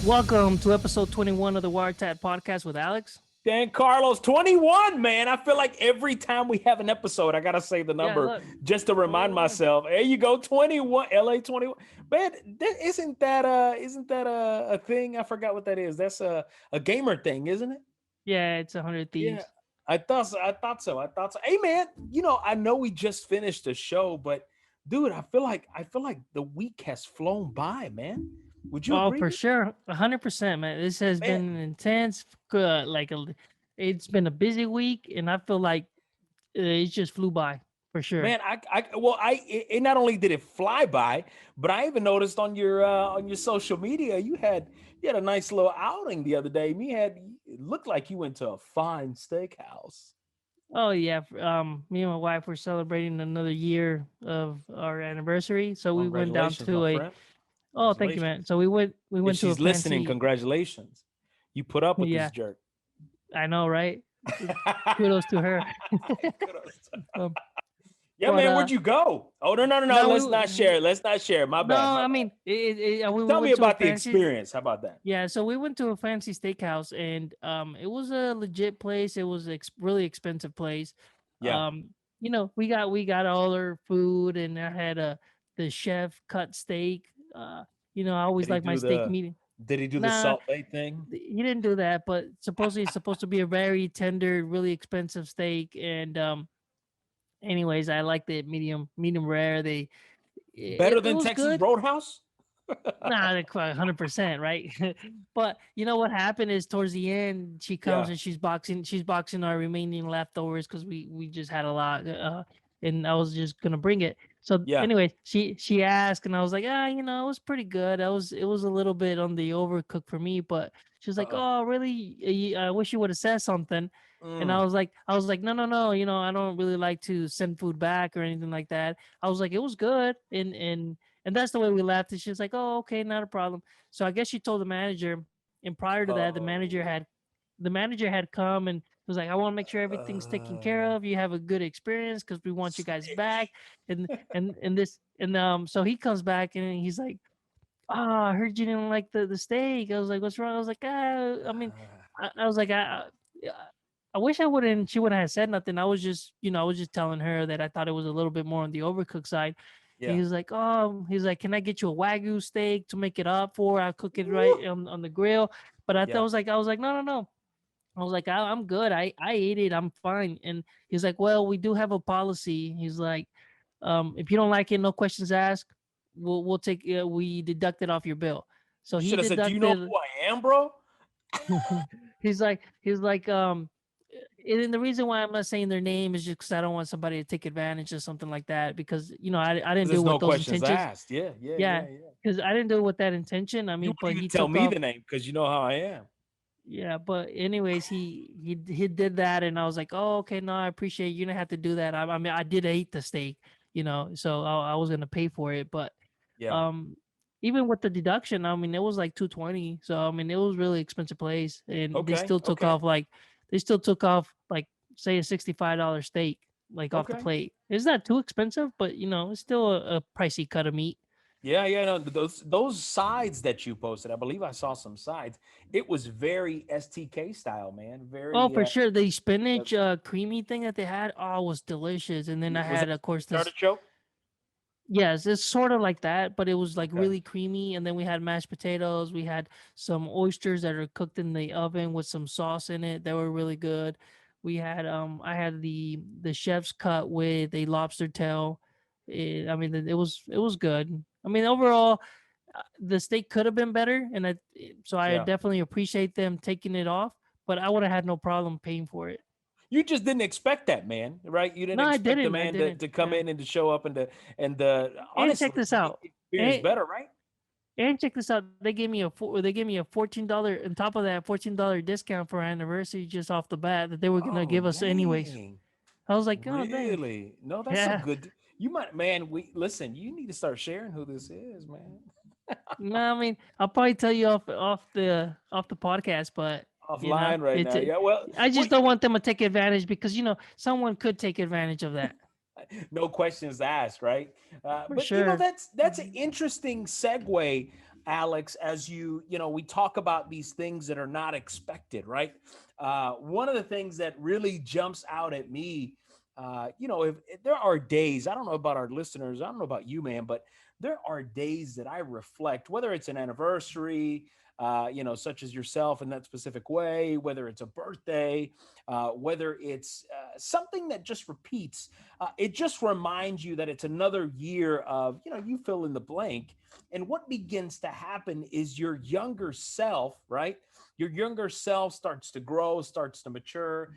Welcome to episode 21 of the Wiretap podcast with Alex. Dan Carlos, 21, man. I feel like every time we have an episode, I got to say the Yeah, number look, just to remind 21. myself. There you go, 21, LA 21. Man, isn't that a thing? I forgot what that is. That's a gamer thing, isn't it? Yeah, it's 100 Yeah. Thieves. I thought so. Hey man, I know we just finished the show, but dude, I feel like the week has flown by, man. Would you Oh, agree? for sure. 100%, man. This has Man, been an intense, it's been a busy week, and I feel like it just flew by for sure. Man, it not only did it fly by, but I even noticed on your social media you had a nice little outing the other day. It looked like you went to a fine steakhouse. Oh, yeah. Me and my wife were celebrating another year of our anniversary. So we went down Congratulations, my to a, friend. oh, thank you, man. Congratulations. So we If went to a she's listening, fancy, congratulations. You put up with this yeah, jerk. I know, right? Kudos to her. Kudos. um, Yeah, but, man, where'd you go? Oh, no, no, no, no. no, Let's not share. Let's not share. My no, bad. My I bad. mean, we Tell me went to a about the fancy. experience. How about that? Yeah, so we went to a fancy steakhouse, and it was a legit place. It was really expensive place. Yeah. We got all our food, and I had the chef cut steak. I always Did he like my do steak the medium. did he do the Nah, salt bait thing? he didn't do that, but supposedly it's supposed to be a very tender, really expensive steak. And anyways, I liked it medium rare. Better It than was Texas good. Roadhouse? Nah, like 100%, right? But you know what happened is towards the end, she comes Yeah. and she's boxing our remaining leftovers because we just had a lot, and I was just gonna bring it. So Yeah. anyway, she asked, and I was like, it was pretty good. It was a little bit on the overcooked for me, but she was like, Uh-uh. oh, really? I wish you would have said something. And Mm. I was like, no, no, no, I don't really like to send food back or anything like that. I was like, it was good, and that's the way we left. And she was like, "Oh, okay, not a problem." So I guess she told the manager. And prior to that, the manager Oh. had the manager had come and was like, "I want to make sure everything's taken care Uh, of. You have a good experience because we want you guys back." snitch. So he comes back and he's like, "Ah, I heard you didn't like the steak." I was like, "What's wrong?" I was like, I mean, I was like, I wish I wouldn't. She wouldn't have said nothing. I was just telling her that I thought it was a little bit more on the overcooked side. And Yeah. he's like, can I get you a Wagyu steak to make it up for? I'll cook it Woo. right on the grill. But Yeah. I was like, no, no, no. I was like, I'm good. I ate it. I'm fine. And he's like, well, we do have a policy. He's like, if you don't like it, no questions asked. We'll take we deduct it off your bill. So You he should have said, "Do you know deducted. who I am, bro?" He's like, and the reason why I'm not saying their name is just because I don't want somebody to take advantage or something like that. Because I didn't do There's it with no those questions intentions. asked. Yeah, yeah, Yeah, yeah, yeah. because I didn't do it with that intention. I You mean, wouldn't but even he tell took me off. the name because you know how I am. Yeah, but anyways, he did that, and I was like, oh, okay, no, I appreciate it. You didn't have to do that. I mean, I did eat the steak, so I was gonna pay for it, but Yeah. um, even with the deduction, I mean, it was like 220. So I mean, it was really expensive place, and Okay. Okay. they still took off like say a $65 steak like off the Okay. plate. It's not too expensive, but it's still a pricey cut of meat. Yeah, yeah, no, those sides that you posted, I believe I saw some sides. It was very STK style, man. Oh, Very for sure. The uh, spinach creamy thing that they had, oh, was delicious. And then I was had, that of course, spinach this. artichoke? Yes, it's sort of like that, but it was like Okay. really creamy. And then we had mashed potatoes. We had some oysters that are cooked in the oven with some sauce in it. They were really good. I had the chef's cut with a lobster tail. I mean, it was good. I mean, overall, the steak could have been better, so I Yeah. definitely appreciate them taking it off. But I would have had no problem paying for it. You just didn't expect that, man, right? You didn't No, I expect the didn't. I man didn't. to come Yeah. in and to show up and And check honestly this to make out. the experience And, better, right? and check this out. They gave me a $14 on top of that $14 discount for our anniversary just off the bat that they were gonna Oh, give us anyways. dang. I was like, oh dang, Really? No, that's a yeah. good. You might, man. We listen. You need to start sharing who this is, man. No, I mean, I'll probably tell you off the podcast, but Offline right it's now. Yeah. Well, I well, just don't want them to take advantage because someone could take advantage of that no questions asked, right? for But sure. that's an interesting segue. Alex, as we talk about these things that are not expected, right? One of the things that really jumps out at me, if there are days, I don't know about our listeners, I don't know about you, man, but there are days that I reflect, whether it's an anniversary, such as yourself in that specific way, whether it's a birthday, whether it's something that just repeats, it just reminds you that it's another year of, you fill in the blank. And what begins to happen is your younger self, right? Your younger self starts to grow, starts to mature,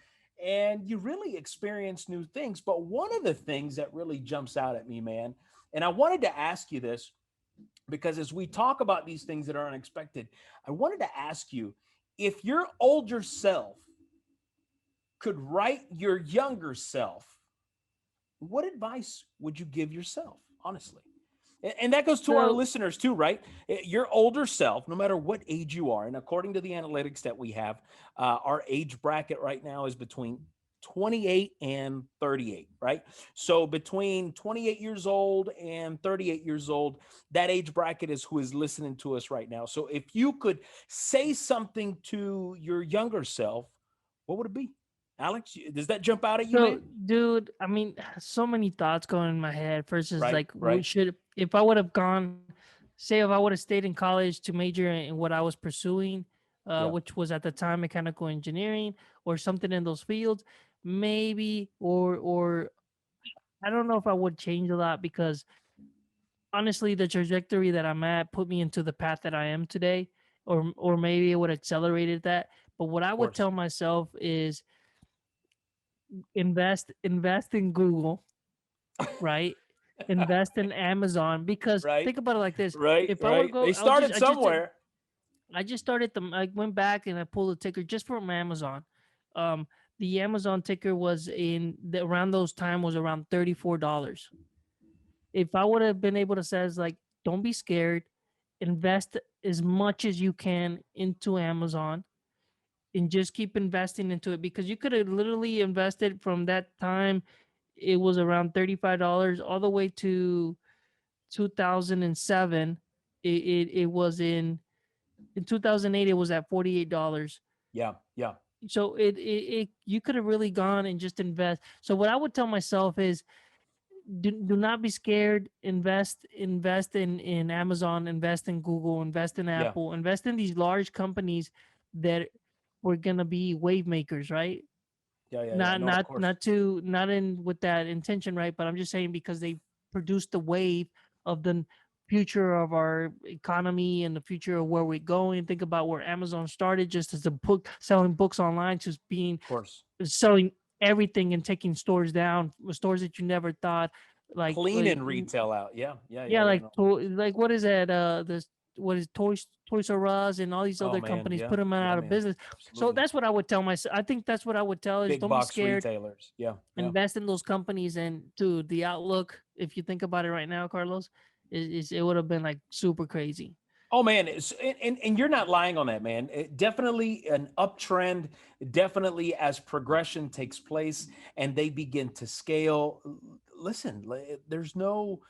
and you really experience new things. But one of the things that really jumps out at me, man, and I wanted to ask you this because as we talk about these things that are unexpected, I wanted to ask you if your older self could write your younger self, what advice would you give yourself, honestly? And that goes to our So listeners too, right? Your older self, no matter what age you are, and according to the analytics that we have, our age bracket right now is between 28 and 38, right? So between 28 years old and 38 years old, that age bracket is who is listening to us right now. So if you could say something to your younger self, what would it be? Alex, does that jump out at you, So, man? dude, I mean, so many thoughts going in my head. First is Right, like, right. should if I would have gone, say, if I would have stayed in college to major in what I was pursuing, Yeah, which was at the time mechanical engineering or something in those fields, maybe, or I don't know if I would change a lot because honestly, the trajectory that I'm at put me into the path that I am today, or maybe it would have accelerated that. But what I of would course. tell myself is invest in Google, right? Invest in Amazon because Right, think about it like this: right, if I were to right. go, They started somewhere. I just started them. I went back and I pulled a ticker just from Amazon. Um, the Amazon ticker was around those time was around $34. If I would have been able to say, like, don't be scared, invest as much as you can into Amazon and just keep investing into it because you could have literally invested from that time it was around $35 all the way to 2007. It was in 2008 it was at $48. Yeah, yeah, So it you could have really gone and just invest. So what I would tell myself is do not be scared. Invest in Amazon, invest in Google, invest in yeah, Apple, invest in these large companies that were gonna be wave makers, right? yeah, yeah, yeah. not No, of not course, not to not in with that intention, right? But I'm just saying because they produced the wave of the future of our economy and the future of where we're going. Think about where Amazon started just as a book selling books online to being of course. selling everything and taking stores down, stores that you never thought Cleaning retail out. Yeah, yeah, yeah, yeah, yeah. like No. like what is that? This what is Toys R Us and all these Oh other man, companies yeah, put them yeah, out of man. business. So Absolutely. that's what I would tell myself. I think that's what I would tell is Big don't be box scared, retailers. Yeah, yeah. invest in those companies, and dude, the outlook. If you think about it right now, Carlos, is it would have been like super crazy. Oh man, and you're not lying on that, man. Definitely an uptrend. Definitely as progression takes place and they begin to scale. Listen, there's no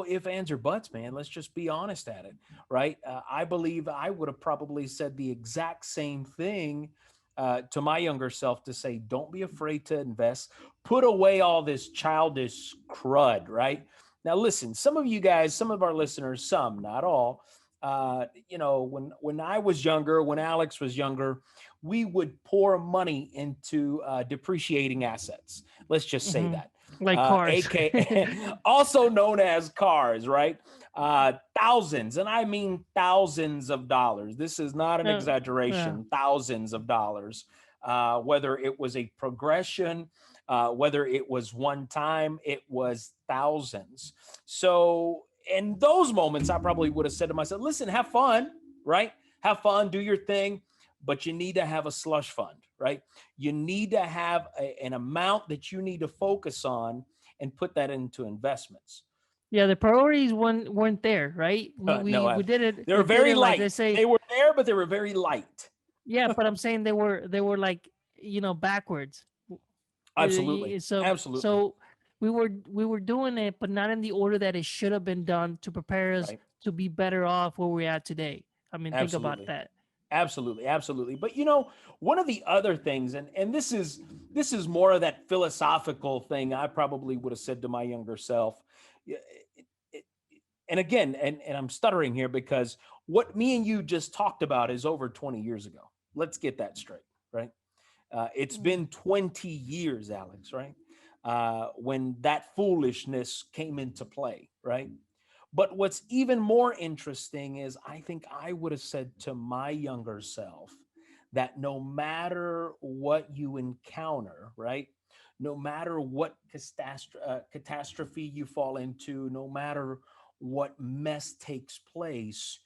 if, ands, or buts, man. Let's just be honest at it, right? I believe I would have probably said the exact same thing to my younger self to say, don't be afraid to invest. Put away all this childish crud, right? Now, listen, some of you guys, some of our listeners, some, not all, when I was younger, when Alex was younger, we would pour money into depreciating assets. Let's just say Hmm. that. Like cars. AK, also known as cars, right? Thousands, and I mean thousands of dollars. This is not an uh, yeah. exaggeration. Thousands of dollars. Whether it was a progression, whether it was one time, it was thousands. So in those moments, I probably would have said to myself, listen, have fun, right? Have fun, do your thing, but you need to have a slush fund, right? You need to have an amount that you need to focus on and put that into investments. Yeah, the priorities weren't there, right? We No, we we did it. they We were did very it like they light. say. They were there, but they were very light. Yeah, but I'm saying they were like backwards. Absolutely. So Absolutely. we were doing it, but not in the order that it should have been done to prepare us Right. to be better off where we're at today. I mean, think about Absolutely. that. Absolutely, absolutely. But one of the other things, and this is more of that philosophical thing I probably would have said to my younger self. Yeah, it- and again, and I'm stuttering here because what me and you just talked about is over 20 years ago. Let's get that straight, right? It's Mm. been 20 years, Alex, right? When that foolishness came into play, right? But what's even more interesting is I think I would have said to my younger self that no matter what you encounter, right? No matter what catastrophe you fall into, no matter what mess takes place,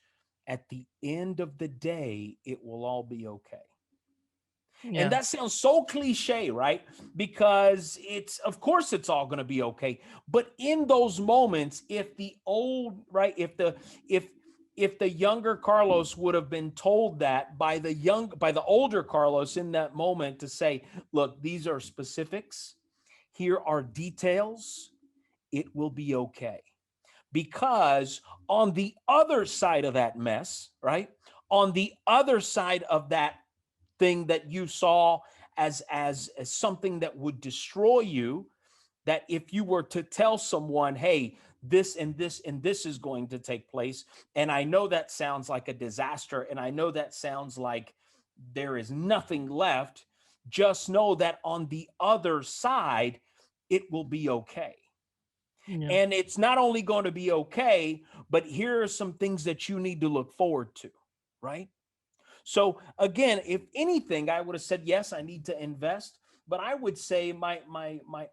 at the end of the day, it will all be okay. And Yeah. that sounds so cliche, right? Because of course it's all going to be okay. But in those moments, if the old, right, if the younger Carlos would have been told that by the older Carlos in that moment to say, look, these are specifics, here are details, it will be okay. Because on the other side of that mess, right? On the other side of that thing that you saw as something that would destroy you, that if you were to tell someone, hey, this and this and this is going to take place, and I know that sounds like a disaster, and I know that sounds like there is nothing left, just know that on the other side it will be okay. Yeah. And it's not only going to be okay, but here are some things that you need to look forward to, right? So again, if anything, I would have said yes, I need to invest. But I would say my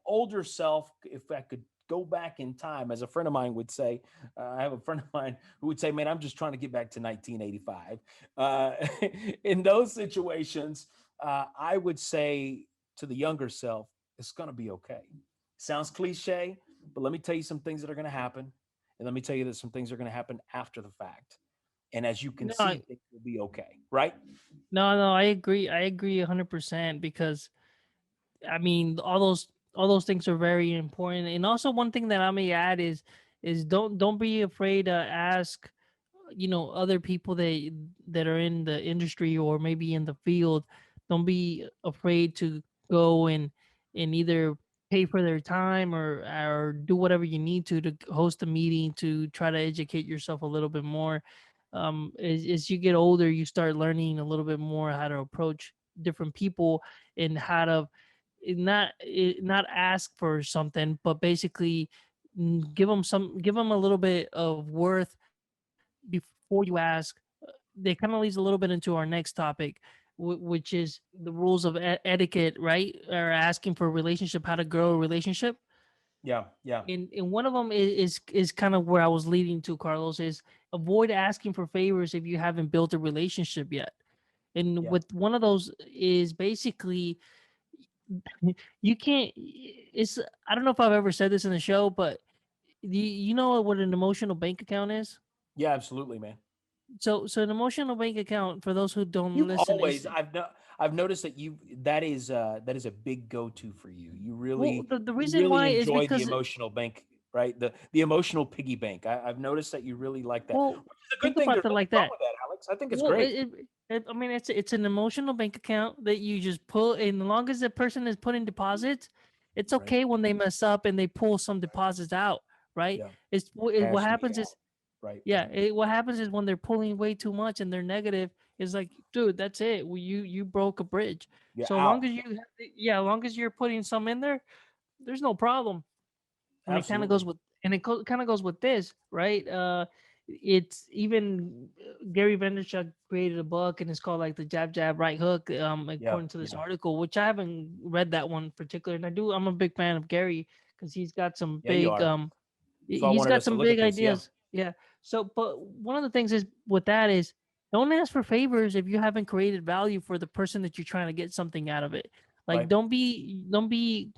older self, if I could go back in time, as a friend of mine would say, I have a friend of mine who would say, "Man, I'm just trying to get back to 1985." Uh, in those situations, I would say to the younger self, "It's going to be okay." Sounds cliche, but let me tell you some things that are going to happen, and let me tell you that some things are going to happen after the fact. And as you can No, see, things will be okay, right? no, I agree. I agree 100% because I mean, all those things are very important. And also, one thing that I may add is don't be afraid to ask, other people that are in the industry or maybe in the field. Don't be afraid to go and either pay for their time or do whatever you need to host a meeting to try to educate yourself a little bit more. As you get older, you start learning a little bit more how to approach different people and how to not ask for something, but basically give them a little bit of worth before you ask. They kind of leads a little bit into our next topic, which is the rules of etiquette, right? Or asking for a relationship, how to grow a relationship. Yeah, yeah, And one of them is kind of where I was leading to, Carlos, is avoid asking for favors if you haven't built a relationship yet. And yeah, with one of those is basically you can't. It's I don't know if I've ever said this in the show, but you know what an emotional bank account is? yeah. Absolutely, man. So an emotional bank account, for those who don't You've listen, always is I've noticed that you that is a big go to for you. You well, really the you reason really why is enjoy the because emotional bank, right? The emotional piggy bank. I've noticed that you really like that, well, which is a good think thing. about There's it nothing like wrong that. with that, Alex. I think it's Well, great. I mean, it's an emotional bank account that you just pull, and as long as the person is putting deposits, it's Right, okay when they mess up and they pull some right. deposits out, right? Yeah, What cash me happens out. is Right, yeah, right. what happens is when they're pulling way too much and they're negative, is like, dude, that's it. Well, you broke a bridge. Yeah, So long out. as yeah, as long as you're putting some in there, there's no problem. And it kind of goes Absolutely. with kind of goes with this, right? It's even Gary Vaynerchuk created a book and it's called like the jab jab right hook. Yeah, According to this yeah, article, which I haven't read that one particular, and I'm a big fan of Gary because he's got some yeah. You big are. So I he's wanted got us to some look at big this. Yeah, ideas. Yeah. So, but one of the things is with that is don't ask for favors if you haven't created value for the person that you're trying to get something out of it. Like right. don't be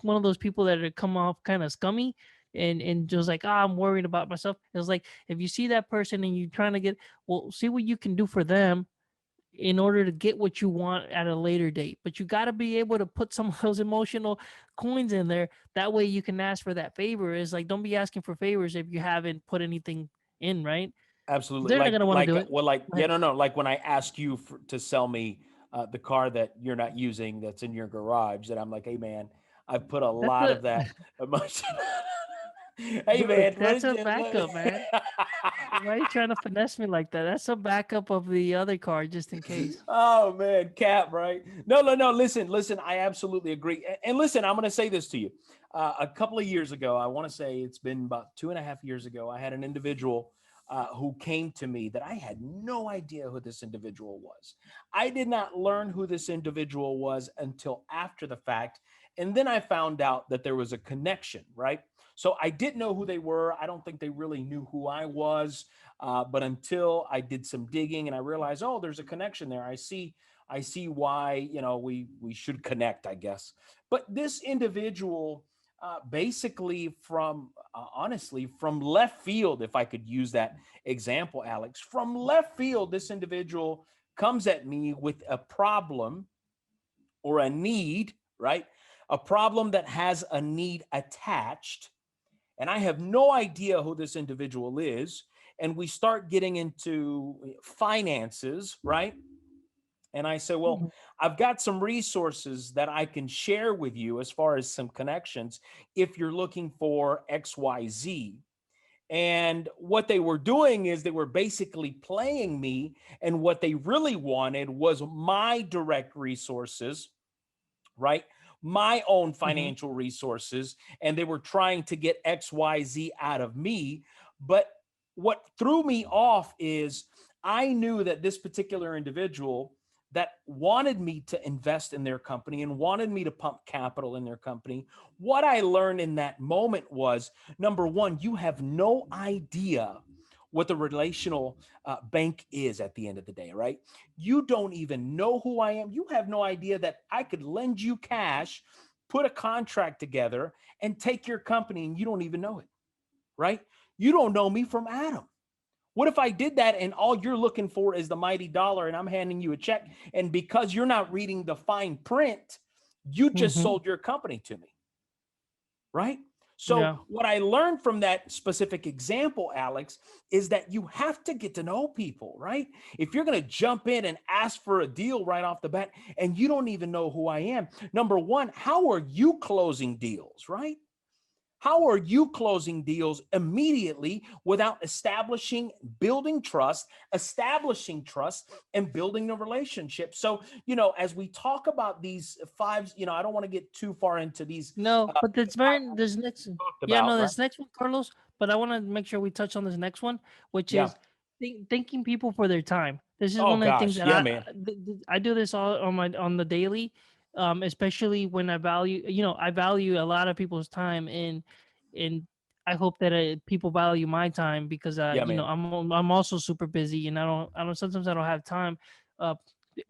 one of those people that are come off kind of scummy and just like, I'm worried about myself. It's like if you see that person and you're trying to get, well, see what you can do for them in order to get what you want at a later date. But you got to be able to put some of those emotional coins in there. That way you can ask for that favor. Is like, don't be asking for favors if you haven't put anything in, right? Absolutely. They're not gonna want to do it. Well, like, Go yeah, ahead. no, no. Like when I ask you to sell me the car that you're not using that's in your garage, that I'm like, hey, man, I've put a That's lot a of that emotion. Hey, Look, man, that's a backup, man. Why are you trying to finesse me like that? That's a backup of the other car just in case. Oh man, cap, right? No, no, no. Listen. I absolutely agree. And listen, I'm going to say this to you. A couple of years ago, I want to say it's been about 2.5 years ago, I had an individual who came to me that I had no idea who this individual was. I did not learn who this individual was until after the fact. And then I found out that there was a connection, right? So I didn't know who they were. I don't think they really knew who I was. But until I did some digging and I realized, oh, there's a connection there. I see why, we should connect, I guess. But this individual, basically from honestly from left field, if I could use that example, Alex, from left field, this individual comes at me with a problem or a need, right? A problem that has a need attached, and I have no idea who this individual is. And we start getting into finances, right? And I say, well, Mhm, I've got some resources that I can share with you as far as some connections if you're looking for XYZ. And what they were doing is they were basically playing me. And what they really wanted was my direct resources, right? My own mhm, financial resources, and they were trying to get XYZ out of me. But what threw me off is I knew that this particular individual that wanted me to invest in their company and wanted me to pump capital in their company, what I learned in that moment was, number one, you have no idea what the relational bank is at the end of the day, right? You don't even know who I am. You have no idea that I could lend you cash, put a contract together, and take your company, and you don't even know it, right? You don't know me from Adam. What if I did that and all you're looking for is the mighty dollar and I'm handing you a check? And because you're not reading the fine print, you just mhm. sold your company to me, right? So, Yeah. what I learned from that specific example, Alex, is that you have to get to know people, right? If you're going to jump in and ask for a deal right off the bat and you don't even know who I am, number one, how are you closing deals, right? How are you closing deals immediately without establishing trust, and building the relationship? So, as we talk about these five, I don't want to get too far into these No, but five that's very rules this next. we talked Yeah, about, no, right? this next one, Carlos. But I want to make sure we touch on this next one, which Yeah. is thanking people for their time. This is Oh one of the things gosh. that Yeah, man. I do this all on the daily, especially when I value. I value a lot of people's time, and I hope that people value my time because Yeah, man. I'm also super busy, and I don't sometimes I don't have time, uh,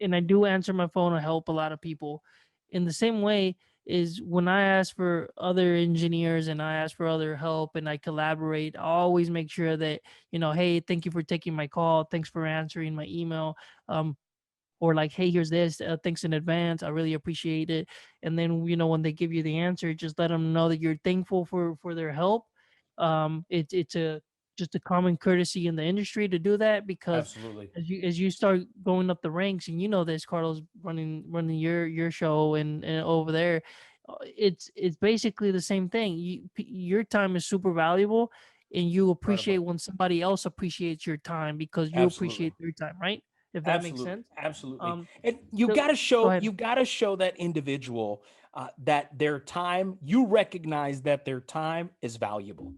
and I do answer my phone to help a lot of people. In the same way is when I ask for other engineers and I ask for other help and I collaborate, I always make sure that, hey, thank you for taking my call. Thanks for answering my email. Or like, hey, here's this. Thanks in advance. I really appreciate it. And then, when they give you the answer, just let them know that you're thankful for their help. It's a just a common courtesy in the industry to do that because Absolutely. as you start going up the ranks, and this, Carlos, running your show and over there, it's basically the same thing. Your time is super valuable, and you appreciate Incredible. when somebody else appreciates your time because you Absolutely. appreciate their time, right? If that makes Absolutely. sense. Absolutely. Um, And you so got to go show ahead. you got to show that individual that their time, you recognize that their time is valuable,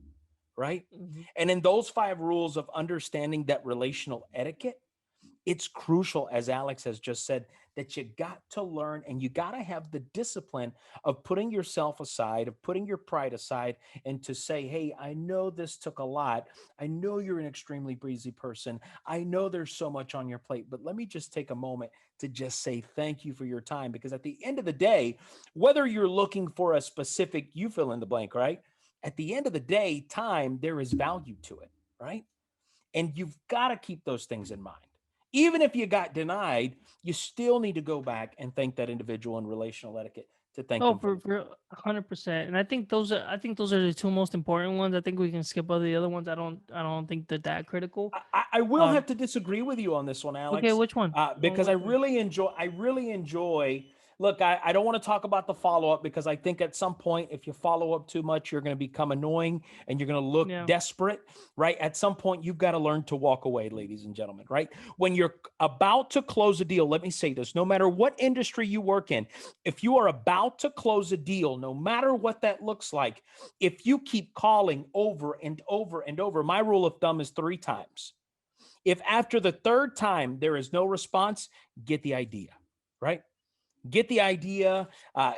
right? Mhm. And in those five rules of understanding that relational etiquette, it's crucial, as Alex has just said, that you got to learn and you got to have the discipline of putting yourself aside, of putting your pride aside, and to say, hey, I know this took a lot. I know you're an extremely breezy person. I know there's so much on your plate, but let me just take a moment to just say thank you for your time. Because at the end of the day, whether you're looking for a specific, you fill in the blank, right? At the end of the day, time, there is value to it, right? And you've got to keep those things in mind. Even if you got denied, you still need to go back and thank that individual in relational etiquette to thank Oh, them for the for 100%, and I think those are the two most important ones. I think we can skip all the other ones. I don't think they're that critical. I will have Um, to disagree with you on this one, okay, Alex, which one? because Which one? I really enjoy. Look, I don't want to talk about the follow up because I think at some point, if you follow up too much, you're going to become annoying and you're going to look Yeah. desperate, right? At some point, you've got to learn to walk away, ladies and gentlemen, right? When you're about to close a deal, let me say this: no matter what industry you work in, if you are about to close a deal, no matter what that looks like, if you keep calling over and over and over, my rule of thumb is 3 times. If after the third time there is no response, get the idea, right? Get the idea.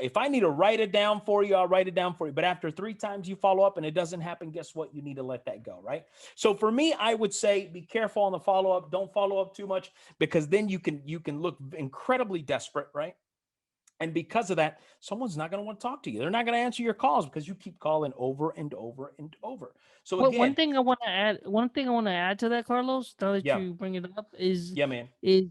If I need to write it down for you, I'll write it down for you. But after 3 times you follow up and it doesn't happen, guess what? You need to let that go, right? So for me, I would say be careful on the follow up. Don't follow up too much because then you can look incredibly desperate, right? And because of that, someone's not going to want to talk to you. They're not going to answer your calls because you keep calling over and over and over. So Well, one again, thing I want to add, to that, Carlos, now that yeah, you bring it up, is yeah, man, is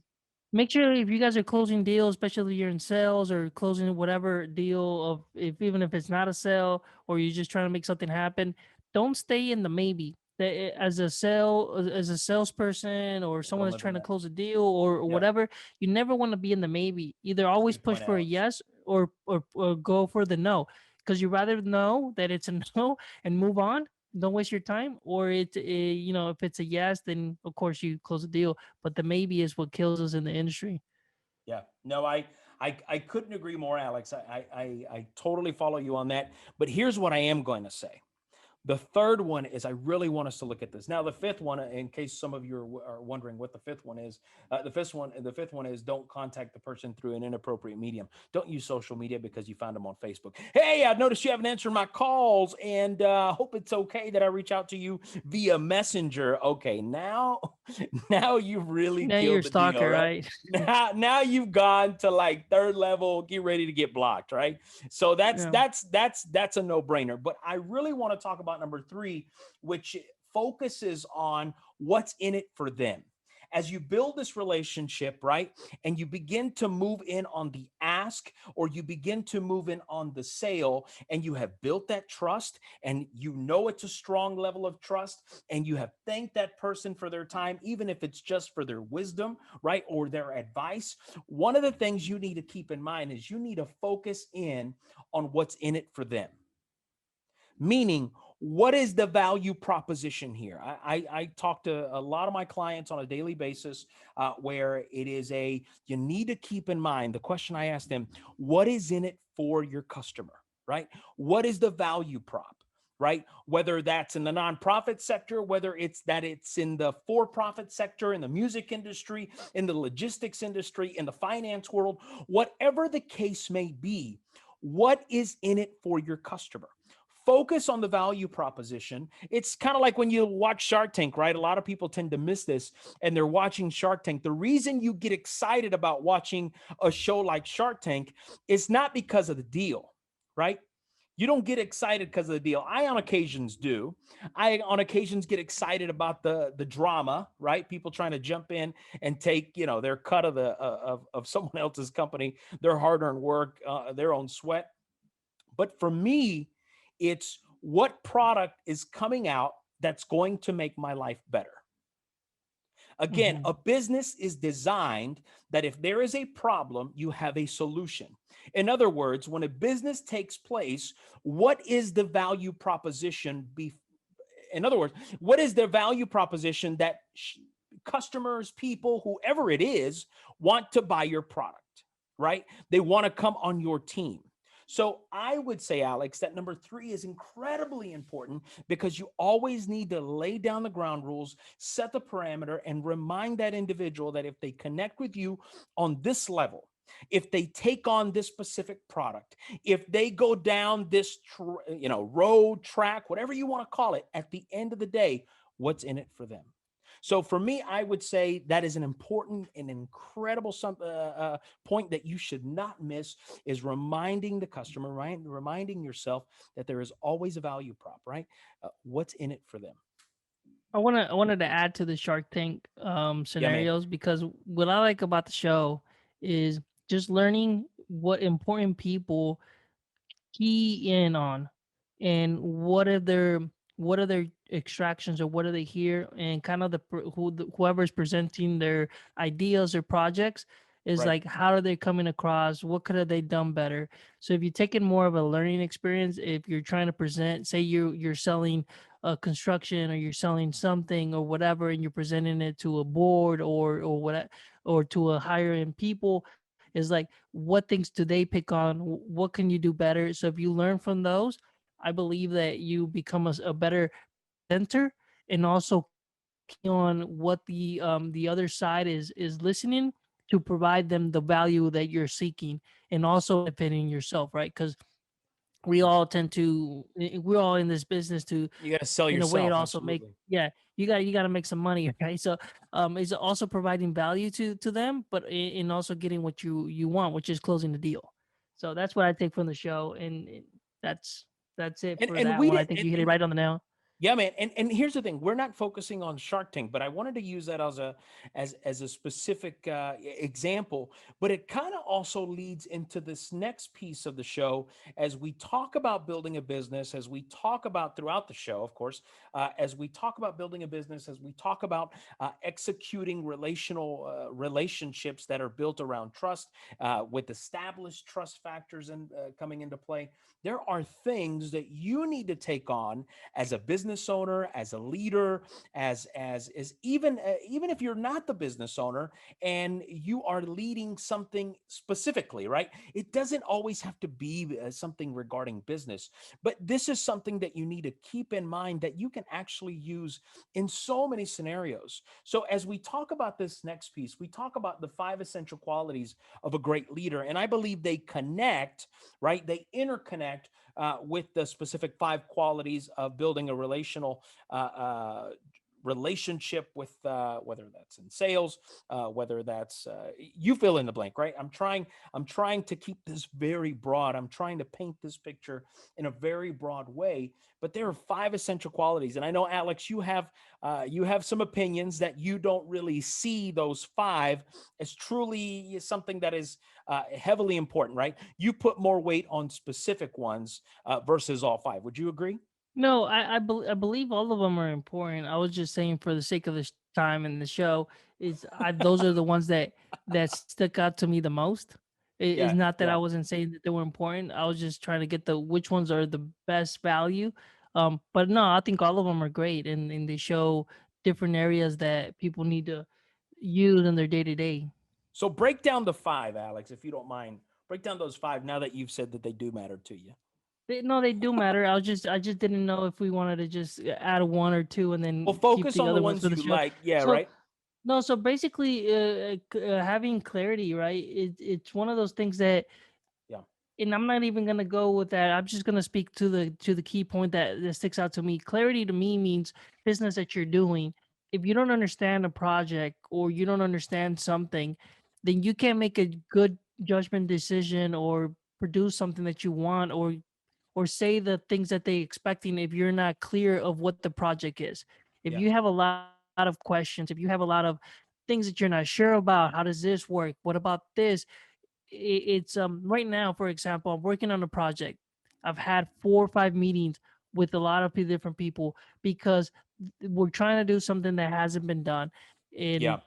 make sure if you guys are closing deals, especially if you're in sales or closing whatever deal of, if even if it's not a sale or you're just trying to make something happen, don't stay in the maybe. As a salesperson or someone don't that's live in trying to that. close a deal or Yeah, whatever, you never want to be in the maybe. Either always good push point, for a Alex. yes or go for the no, because you rather know that it's a no and move on, don't waste your time, or if it's a yes, then of course you close the deal, but the maybe is what kills us in the industry. Yeah, no, I couldn't agree more, Alex. I totally follow you on that. But here's what I am going to say. The third one is I really want us to look at this. Now, the fifth one, in case some of you are wondering what the fifth one is, the fifth one is don't contact the person through an inappropriate medium. Don't use social media because you found them on Facebook. Hey, I've noticed you haven't answered my calls, and hope it's okay that I reach out to you via Messenger. Okay, now, now you've really Now you're killed a the deal, stalker, right? right? Now you've gone to like third level, get ready to get blocked, right? So that's Yeah. that's that's that's a no-brainer. But I really want to talk about number 3, which focuses on what's in it for them. As you build this relationship, right, and you begin to move in on the ask or you begin to move in on the sale, and you have built that trust and you know it's a strong level of trust, and you have thanked that person for their time, even if it's just for their wisdom, right, or their advice. One of the things you need to keep in mind is you need to focus in on what's in it for them. Meaning, what is the value proposition here? I talk to a lot of my clients on a daily basis where it is you need to keep in mind the question I ask them: what is in it for your customer, right? What is the value prop? Right? Whether that's in the nonprofit sector, whether it's in the for-profit sector, in the music industry, in the logistics industry, in the finance world, whatever the case may be, what is in it for your customer? Focus on the value proposition. It's kind of like when you watch Shark Tank, right? A lot of people tend to miss this and they're watching Shark Tank. The reason you get excited about watching a show like Shark Tank is not because of the deal, right? You don't get excited because of the deal. I on occasions do. I on occasions get excited about the drama, right? People trying to jump in and take, their cut of of someone else's company, their hard-earned work, their own sweat. But for me, it's what product is coming out that's going to make my life better. Again, Hmm. a business is designed that if there is a problem, you have a solution. In other words, when a business takes place, what is the value proposition? In other words, what is the value proposition that customers, people, whoever it is, want to buy your product, right? They want to come on your team. So I would say, Alex, that number 3 is incredibly important because you always need to lay down the ground rules, set the parameter, and remind that individual that if they connect with you on this level, if they take on this specific product, if they go down this road, track, whatever you want to call it, at the end of the day, what's in it for them? So for me, I would say that is an important and incredible point that you should not miss, is reminding the customer, right? Reminding yourself that there is always a value prop, right? What's in it for them? I wanted to add to the Shark Tank Yeah, man. scenarios, because what I like about the show is just learning what important people key in on, and what are their extractions, or what do they hear, and kind of whoever's presenting their ideas or projects is Right. like, how are they coming across, what could have they done better. So if you take it more of a learning experience, if you're trying to present, say you're selling a construction, or you're selling something or whatever, and you're presenting it to a board, or what, or to a higher end people, is like, what things do they pick on, what can you do better. So if you learn from those, I believe that you become a better presenter, and also key on what the other side is listening, to provide them the value that you're seeking, and also benefiting yourself, right? Because we all tend to we're all in this business to, You got to sell in a way, it yourself. also make, Absolutely. yeah, you got to make some money, right? So it's also providing value to them, but in also getting what you want, which is closing the deal. So that's what I take from the show, and that's that's it for And that we one. I did, think you hit it right on the nail. yeah, man. And here's the thing: we're not focusing on Shark Tank, but I wanted to use that as a specific example. But it kind of also leads into this next piece of the show as we talk about building a business, as we talk about throughout the show, of course, as we talk about building a business, as we talk about executing relational relationships that are built around trust, with established trust factors and coming into play. There are things that you need to take on as a business owner, as a leader, as even if you're not the business owner and you are leading something specifically, right? It doesn't always have to be something regarding business, but this is something that you need to keep in mind that you can actually use in so many scenarios. So as we talk about this next piece, we talk about the five essential qualities of a great leader, and I believe they connect, right? They interconnect with the specific five qualities of building a relationship with, whether that's in sales, whether that's you fill in the blank, right? I'm trying to keep this very broad. I'm trying to paint this picture in a very broad way. But there are five essential qualities, and I know, Alex, you have some opinions that you don't really see those five as truly something that is heavily important, right? You put more weight on specific ones versus all five. Would you agree? No, I believe all of them are important. I was just saying, for the sake of this time in the show, is those are the ones that stuck out to me the most. It's Yeah, not that I yeah. wasn't saying that they were important. I was just trying to get the which ones are the best value. But no, I think all of them are great, and they show different areas that people need to use in their day to day. So break down the five, Alex, if you don't mind. Break down those five now that you've said that they do matter to you. No, they do matter. I just didn't know if we wanted to just add one or two, and Well, then keep focus the on the other ones ones for the you show. like. Yeah, So right. no, so basically, having clarity, right? It's one of those things that, Yeah, and I'm not even gonna go with that. I'm just gonna speak to the key point that sticks out to me. Clarity to me means business that you're doing. If you don't understand a project, or you don't understand something, then you can't make a good judgment decision, or produce something that you want, or say the things that they expecting, if you're not clear of what the project is. If yeah, you have a lot of questions, if you have a lot of things that you're not sure about, how does this work? What about this? It's right now, for example, I'm working on a project. I've had 4 or 5 meetings with a lot of different people, because we're trying to do something that hasn't been done, and yeah,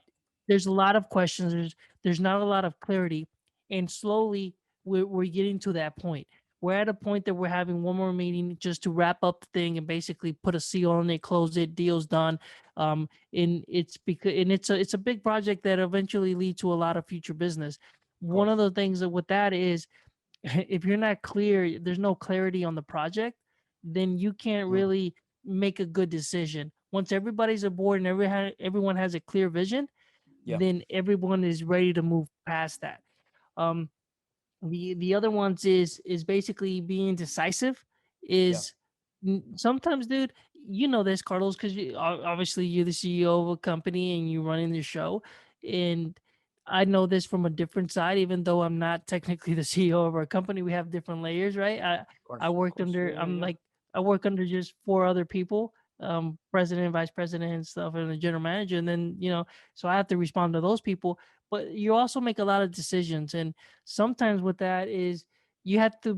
there's a lot of questions. There's not a lot of clarity, and slowly we're getting to that point. We're at a point that we're having one more meeting just to wrap up the thing, and basically put a seal on it, close it, deal's done. And it's a big project that eventually lead to a lot of future business. of One of course. the things that with that is, if you're not clear, there's no clarity on the project, then you can't Mm, really make a good decision. Once everybody's aboard and everyone has a clear vision, yeah, then everyone is ready to move past that. Um, the other ones is basically being decisive. yeah, Is sometimes, dude, you know this, Carlos, because obviously you're the CEO of a company and you're running the show, and I know this from a different side. Even though I'm not technically the CEO of our company, we have different layers, right? of I course, of worked course. under Yeah, yeah, I'm yeah. like I work under just four other people, president, vice president, and stuff, and the general manager, and then so I have to respond to those people. But you also make a lot of decisions, and sometimes with that is you have to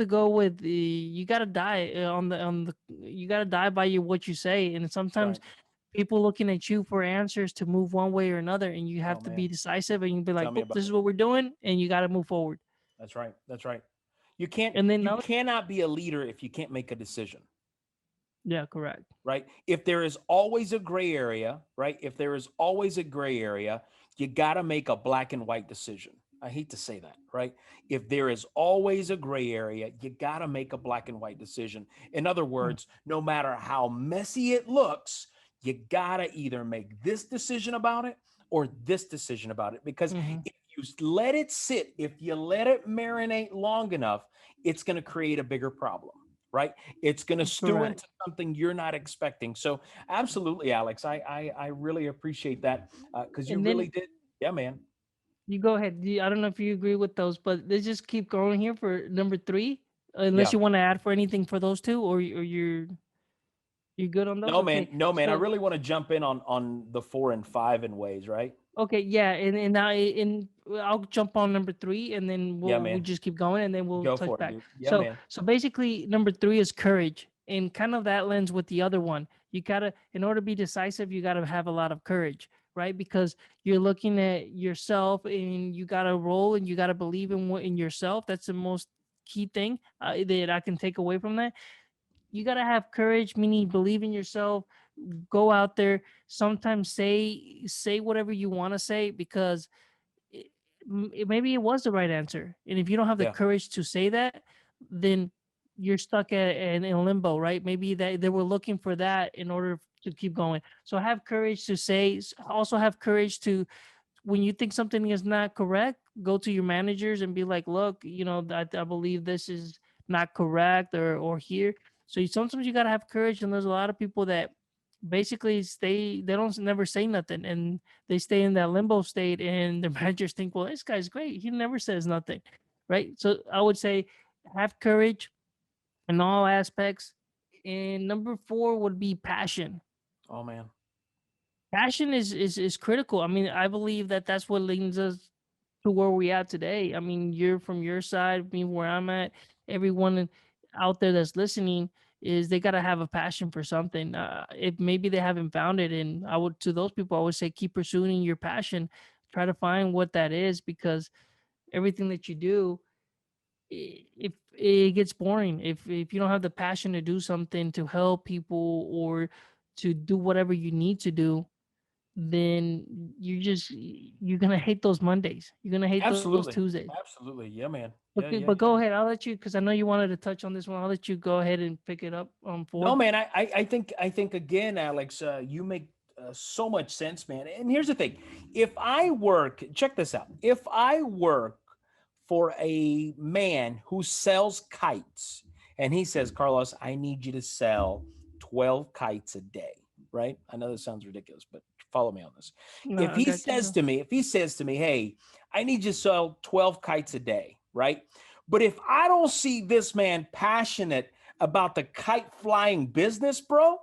go with the you got to die on the you got to die by what you say, and That's sometimes right. people looking at you for answers to move one way or another, and you have Oh to be man, decisive, and you be like, tell me "Boop, about this is it. what we're doing," and you got to move forward. That's right. That's right. You can't. And then You other, cannot be a leader if you can't make a decision. yeah, correct. Right? If there is always a gray area, right? If there is always a gray area, you got to make a black and white decision. I hate to say that, right? If there is always a gray area, you got to make a black and white decision. In other words, no matter how messy it looks, you got to either make this decision about it or this decision about it. Because Mm-hmm. if you let it sit, if you let it marinate long enough, it's going to create a bigger problem, right? It's going to stew Correct. into something you're not expecting. So, absolutely, Alex, I really appreciate that because you And really then did. Yeah, man. you go ahead. I don't know if you agree with those, but let's just keep going here for number three, unless Yeah. you want to add for anything for those two, or you're good on those. No, man. Okay, No, man. I so really want to jump in on the 4 and 5 in ways, right? okay, yeah, and I'll jump on number three, and then Yeah, we'll man. just keep going, and then we'll Go touch for it, back. dude. Yeah, So man. basically, number three is courage, and kind of that lens with the other one. You gotta, in order to be decisive, you gotta have a lot of courage, right? Because you're looking at yourself, and you gotta roll, and you gotta believe in yourself. That's the most key thing that I can take away from that. You gotta have courage, meaning believe in yourself. Go out there. Sometimes say whatever you want to say, because it, maybe it was the right answer, and if you don't have the Yeah. courage to say that, then you're stuck in limbo, right? Maybe that they were looking for that in order to keep going. So have courage to say. Also have courage to, when you think something is not correct, go to your managers and be like, look, I believe this is not correct, or here. So sometimes you got to have courage, and there's a lot of people that basically they don't never say nothing, and they stay in that limbo state, and the managers think, well, this guy's great, he never says nothing, right? So I would say have courage in all aspects. And number four would be passion. Oh, man. Passion is critical. I mean, I believe that that's what leads us to where we at today. I mean, you're from your side, me where I'm at. Everyone out there that's listening is they got to have a passion for something. If maybe they haven't found it, and I would, to those people, I would say keep pursuing your passion. Try to find what that is, because everything that you do, if it gets boring, if you don't have the passion to do something to help people, or to do whatever you need to do, then you're gonna hate those Mondays. You're gonna hate those Absolutely. Tuesdays. Absolutely. Yeah, man. Yeah, Okay, yeah, but yeah. go ahead. I'll let you, because I know you wanted to touch on this one. I'll let you go ahead and pick it up on No, four. man. I think again, Alex, you make so much sense, man. And here's the thing: if I work, check this out. If I work for a man who sells kites, and he says, Carlos, I need you to sell 12 kites a day, right? I know this sounds ridiculous, but follow me on this. No, If I he got you, says bro. to me, if he says to me, hey, I need you to sell 12 kites a day, right? But if I don't see this man passionate about the kite flying business, bro,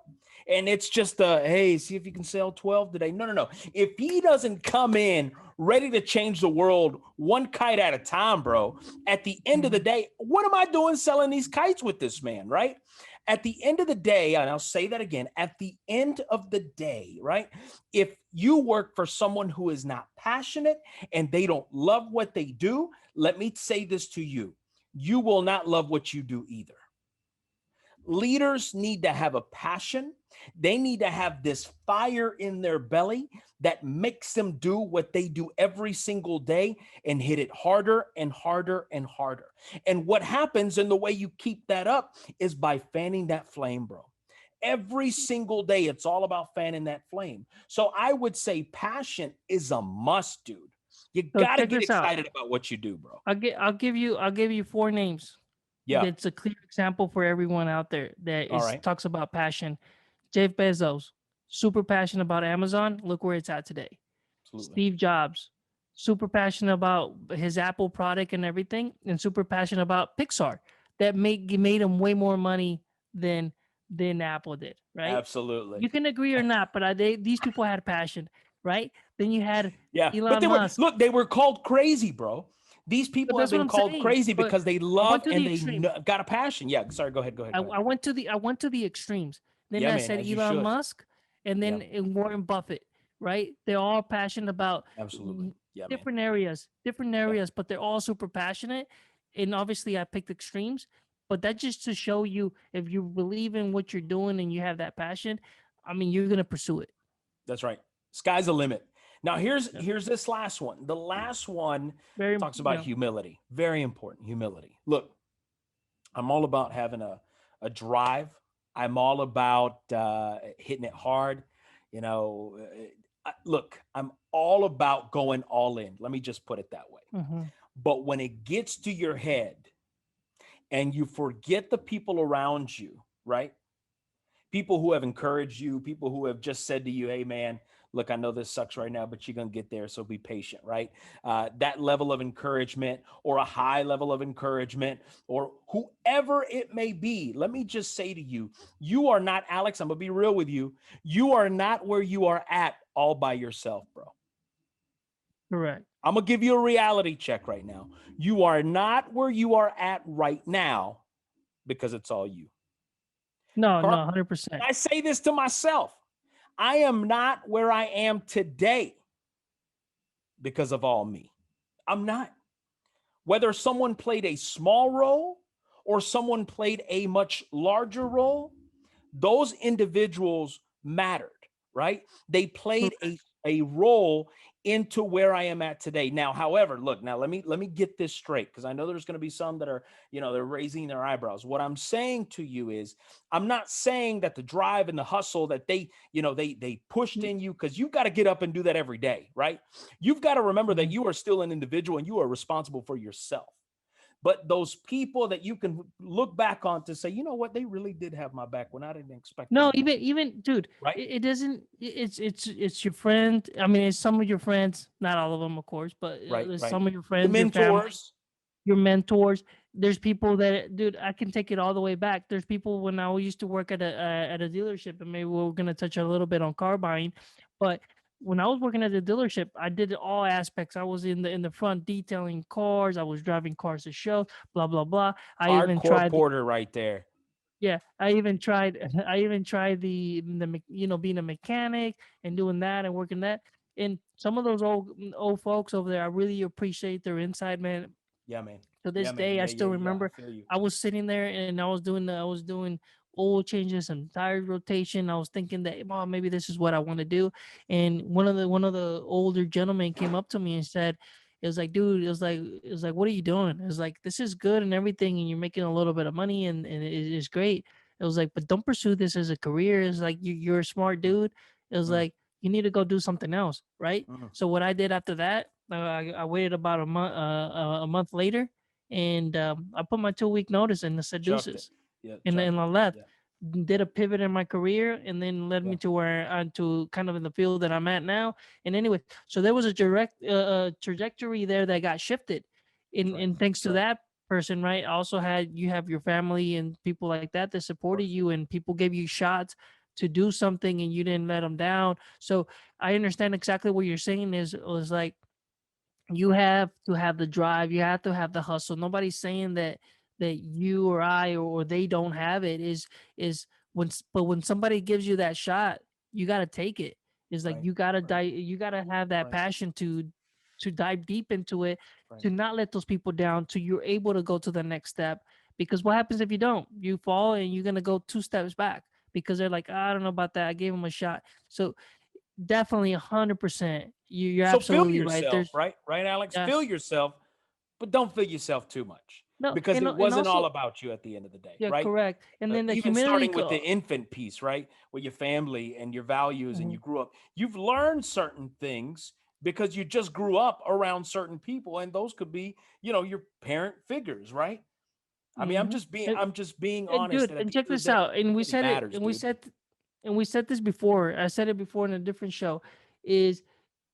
and it's just hey, see if you can sell 12 today. No, no, no. If he doesn't come in ready to change the world one kite at a time, bro, at the end of the Mhm. day, what am I doing selling these kites with this man, right? At the end of the day, and I'll say that again, at the end of the day, right? If you work for someone who is not passionate and they don't love what they do, let me say this to you: you will not love what you do either. Leaders need to have a passion. They need to have this fire in their belly that makes them do what they do every single day and hit it harder and harder and harder. And what happens, and the way you keep that up, is by fanning that flame, bro. Every single day, it's all about fanning that flame. So I would say passion is a must, dude. You So got to check get this out. excited about what you do, bro. I'll give you four names. Yeah. That's a clear example for everyone out there that All is right. talks about passion. Jeff Bezos, super passionate about Amazon. Look where it's at today. Absolutely. Steve Jobs, super passionate about his Apple product and everything, and super passionate about Pixar. That made him way more money than than Apple did, right? Absolutely. You can agree or not, but these people had passion, right? Then you had Yeah, but Elon Musk. they were called crazy, bro. These But people have that's what been I'm called saying. crazy But because they I love went to and the they extreme. got a passion. Yeah, sorry, go ahead, go ahead, I, go ahead. I went to the extremes. Then Yeah, I man, said as you Elon should. Musk, and Yeah, then Warren Buffett. Right? They're all passionate about absolutely. Yeah, man. different Yeah, areas, but they're all super passionate. And obviously, I picked extremes. But that's just to show you if you believe in what you're doing and you have that passion. I mean, you're gonna pursue it. that's right. Sky's the limit. Now Yeah. here's this last one. The last one Very, talks about humility. Very important, humility. Look, I'm all about having a drive. I'm all about hitting it hard. You know, look, I'm all about going all in. Let me just put it that way. hmm But when it gets to your head and you forget the people around you, right? People who have encouraged you, people who have just said to you, hey, man, look, I know this sucks right now, but you're going to get there. So be patient, right? That level of encouragement or a high level of encouragement or whoever it may be. Let me just say to you, you are not, Alex, I'm going to be real with you. You are not where you are at all by yourself, bro. correct. I'm going to give you a reality check right now. You are not where you are at right now because it's all you. No, Carl, 100%. I say this to myself. I am not where I am today because of all me. I'm not. Whether someone played a small role or someone played a much larger role, those individuals mattered, right? They played Correct. a role into where I am at today. Now, however, look, now let me get this straight because I know there's going to be some that are, they're raising their eyebrows. What I'm saying to you is I'm not saying that the drive and the hustle that they pushed Mm, in you because you've got to get up and do that every day, right? You've got to remember that mhm. you are still an individual and you are responsible for yourself. But those people that you can look back on to say, you know what, they really did have my back when I didn't expect No, them to, even dude, right? it doesn't. It's your friend. I mean, it's some of your friends, not all of them, of course, but Right, there's right. some of your The friends, your family, mentors. your mentors. There's people that, dude, I can take it all the way back. There's people when I used to work at a dealership, and maybe we're gonna touch a little bit on car buying, but when I was working at the dealership, I did all aspects. I was in the front detailing cars. I was driving cars to show, blah blah blah. I even Hardcore tried. porter right there. Yeah, I even tried. I even tried being a mechanic and doing that and working that. And some of those old folks over there, I really appreciate their insight, man. Yeah, man. To Yeah, this man. day, I Yeah, still yeah, yeah. I remember feel you. I was sitting there and I was doing oil changes and tire rotation. I was thinking that, well, maybe this is what I want to do. And one of the older gentlemen came up to me and said, it was like, dude, it was like, what are you doing? It was like, this is good and everything, and you're making a little bit of money and it is great. It was like, but don't pursue this as a career. It's like you're a smart Mm, dude. It was mm, like you need to go do something else, right? mm. So what I did after that, I waited about a month later, and I put my 2 week notice in the Chucked it. seduces, Yeah, and chucked then it. I left. Yeah, Did a pivot in my career, and then led yeah. me to where to kind of in the field that I'm at now. And anyway, so there was a direct trajectory there that got shifted, That's and right. thanks That's to right. that person, right? Also you have your family and people like that that Of supported course. you, and people gave you shots to do something, and you didn't let them down. So I understand exactly what you're saying is was like you have to have the drive, you have to have the hustle. Nobody's saying that you or I or they don't have it. Is but when somebody gives you that shot, you got to take it. It's like Right. you got to Right. you got to have that Right. passion to dive deep into it, Right. to not let those people down, to you're able to go to the next step. Because what happens if you don't? You fall and you're going to go 2 steps back because they're like, "Ah, I don't know about that. I gave them a shot." So definitely 100%. You're So feel absolutely right. yourself, There's right? Right, Alex? yeah. Feel yourself, but don't feel yourself too much No, because it and wasn't all also about you at the end of the day, yeah, right? correct. And then the Even humility starting with the go. infant piece, right? With your family and your values and Mhm, you grew up, you've learned certain things because you just grew up around certain people and those could be, your parent figures, right? I mean, mhm. I'm just being And honest dude, that at and the check end of this the day, out. And we it said it, matters, dude. and we said this before. I said it before in a different show. Is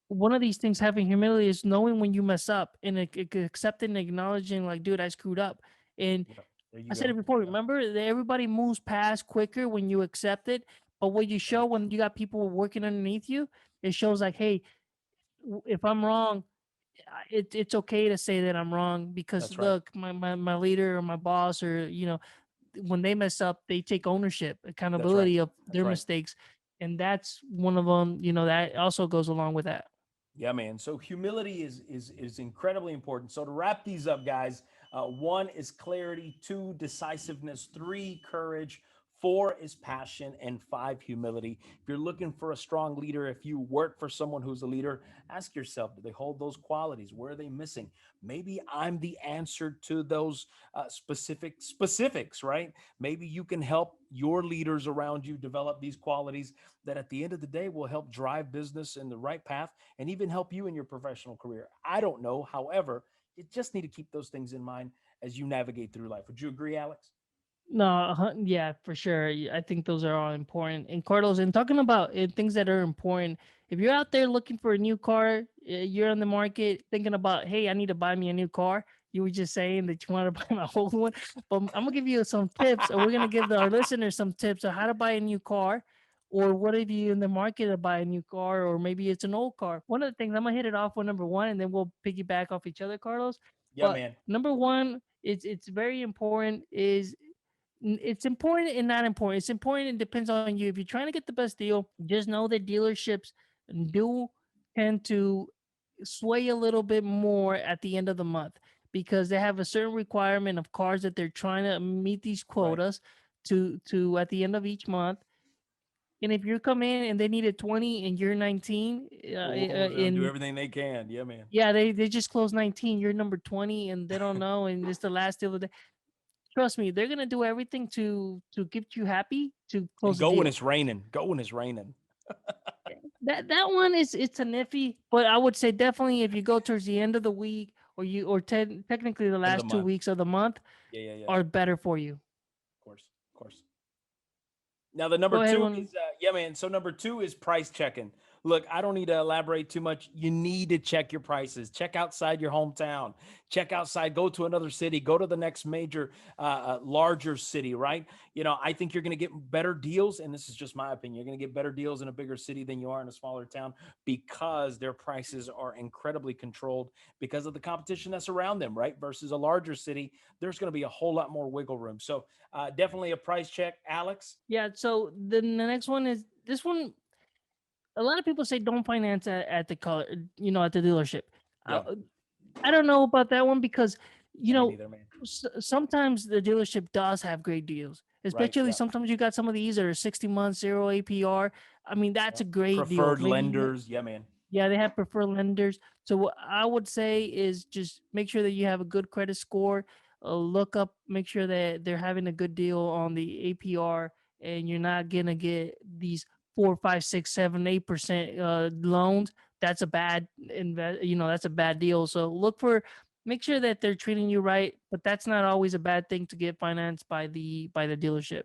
one of these things having humility is knowing when you mess up and accepting, acknowledging, like, dude, I screwed up. And Yeah. There you I said it go. before. Remember that everybody moves past quicker when you accept it. But what you show Right. when you got people working underneath you, it shows like, hey, if I'm wrong, it's okay to say that I'm wrong because That's right. look, my leader or my boss or when they mess up, they take ownership, That's right. accountability of That's their right. mistakes, and that's one of them. That also goes along with that. Yeah, man. So humility is incredibly important. So to wrap these up, guys, one is clarity, two decisiveness, three courage, four is passion, and five humility. If you're looking for a strong leader, if you work for someone who's a leader, ask yourself: do they hold those qualities? Where are they missing? Maybe I'm the answer to those specifics, right? Maybe you can help your leaders around you develop these qualities that, at the end of the day, will help drive business in the right path and even help you in your professional career. I don't know. However, you just need to keep those things in mind as you navigate through life. Would you agree, Alex? No, yeah, for sure. I think those are all important. And Carlos, and talking about things that are important, if you're out there looking for a new car, you're on the market thinking about, hey, I need to buy me a new car. You were just saying that you want to buy my old one, but I'm gonna give you some tips, or we're gonna give our listeners some tips on how to buy a new car, or what if you in the market to buy a new car, or maybe it's an old car. One of the things I'm gonna hit it off with number one, and then we'll piggyback off each other, Carlos. Yeah, But man. number one, it's very important is it's important and not important. It's important. It depends on you. If you're trying to get the best deal, just know that dealerships do tend to sway a little bit more at the end of the month because they have a certain requirement of cars that they're trying to meet these Right. quotas to at the end of each month. And if you come in and they need a 20 and you're 19, Oh, they'll do in everything they can. Yeah, man. yeah, they just closed 19. You're number 20, and they don't know, and it's the last deal of the day. Trust me, they're gonna do everything to keep you happy to And close the go when deal. it's raining. Go when it's raining. That one is it's a niffy, but I would say definitely if you go towards the end of the week or technically the End of the last two month. weeks of the month Yeah, yeah, yeah. are better for you. Of course. Of course. Now the number Go ahead two one. is yeah, man. So number two is price checking. Look, I don't need to elaborate too much. You need to check your prices. Check outside your hometown. Check outside. Go to another city. Go to the next major, larger city. Right? I think you're going to get better deals, and this is just my opinion. You're going to get better deals in a bigger city than you are in a smaller town because their prices are incredibly controlled because of the competition that's around them. Right? Versus a larger city, there's going to be a whole lot more wiggle room. So definitely a price check, Alex. Yeah, so the next one is this one. A lot of people say don't finance at the color, at the dealership. Yeah. Uh, I don't know about that one because you Yeah, me know neither, man. sometimes the dealership does have great deals. Right. Especially Yeah. sometimes you got some of these that are 60 months, zero APR. I mean, that's Yeah. a great deal. Preferred Maybe lenders. Yeah, man. yeah, they have preferred lenders. So what I would say is just make sure that you have a good credit score. Look up, make sure that they're having a good deal on the APR, and you're not gonna get these 4, 5, 6, 7, 8% loans. That's a bad that's a bad deal. So make sure that they're treating you right, but that's not always a bad thing to get financed by the dealership.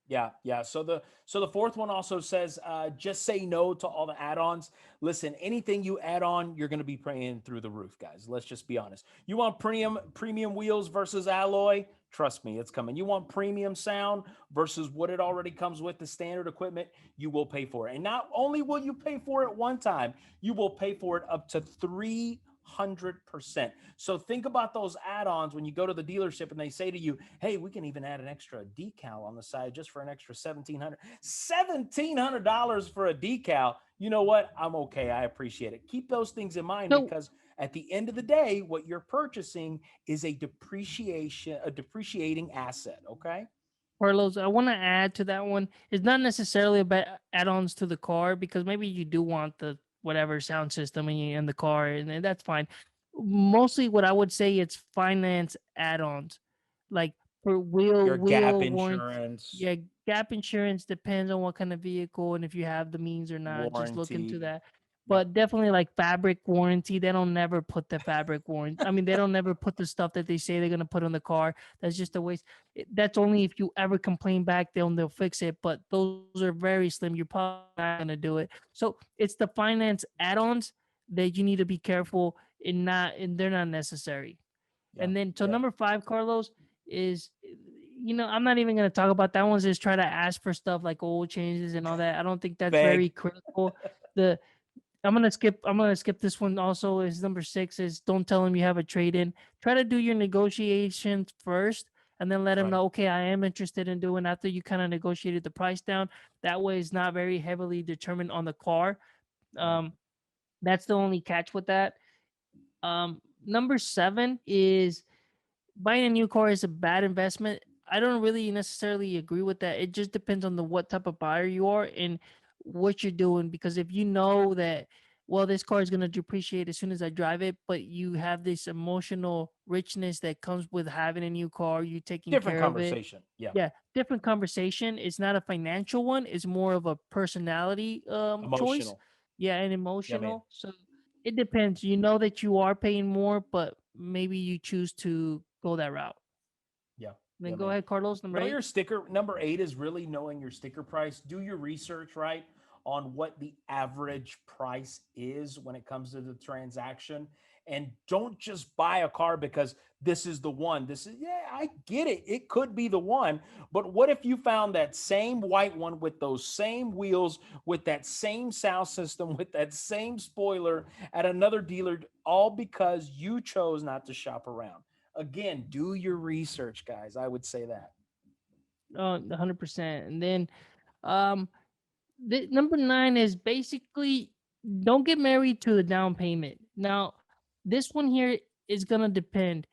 Yeah, yeah. So the fourth one also says just say no to all the add-ons. Listen, anything you add on, you're going to be paying through the roof, guys. Let's just be honest. You want premium wheels versus alloy? Trust me, it's coming. You want premium sound versus what it already comes with, the standard equipment, you will pay for it. And not only will you pay for it one time, you will pay for it up to 300%. So think about those add-ons when you go to the dealership and they say to you, "Hey, we can even add an extra decal on the side just for an extra $1,700 for a decal." You know what? I'm okay. I appreciate it. Keep those things in mind So because at the end of the day, what you're purchasing is a depreciating asset. Okay. Carlos, I want to add to that one. It's not necessarily about add-ons to the car because maybe you do want the whatever sound system in the car, and that's fine. Mostly, what I would say it's finance add-ons, like for Your gap wheel warranty. insurance, Yeah, gap insurance depends on what kind of vehicle and if you have the means or not. Just look into warranty. that. Yep. But definitely like fabric warranty, they don't never put the fabric warranty. I mean, they don't never put the stuff that they say they're gonna put on the car. That's just a waste. That's only if you ever complain back, they'll fix it. But those are very slim. You're probably not gonna do it. So it's the finance add-ons that you need to be careful and they're not necessary. Yeah. And then so Yeah. number five, Carlos, is I'm not even gonna talk about that one. Just try to ask for stuff like oil changes and all that. I don't think that's very Beg. critical. The I'm gonna skip this one also. Is number six is don't tell them you have a trade in. Try to do your negotiations first and then let them Right. know, okay, I am interested in doing after you kind of negotiated the price down. That way it's not very heavily determined on the car. Right. Um, that's the only catch with that. Number seven is buying a new car is a bad investment. I don't really necessarily agree with that. It just depends on the what type of buyer you are and what you're doing. Because if you know that, well, this car is gonna depreciate as soon as I drive it, but you have this emotional richness that comes with having a new car, you taking Different care of it. conversation. Yeah. Yeah, different conversation. It's not a financial one. It's more of a personality choice. Emotional. Yeah, and Yeah, man. emotional. So it depends. You know that you are paying more, but maybe you choose to go that route. Yeah. Then Yeah, go man. ahead, Carlos, number Know eight. your sticker. Number 8 is really knowing your sticker price. Do your research, right, on what the average price is when it comes to the transaction. And don't just buy a car because this is the one. This is, yeah, I get it. It could be the one. But what if you found that same white one with those same wheels, with that same sound system, with that same spoiler at another dealer, all because you chose not to shop around? Again, do your research, guys. I would say that. 100%. And then um the number nine is basically don't get married to the down payment. Now, this one here is gonna depend.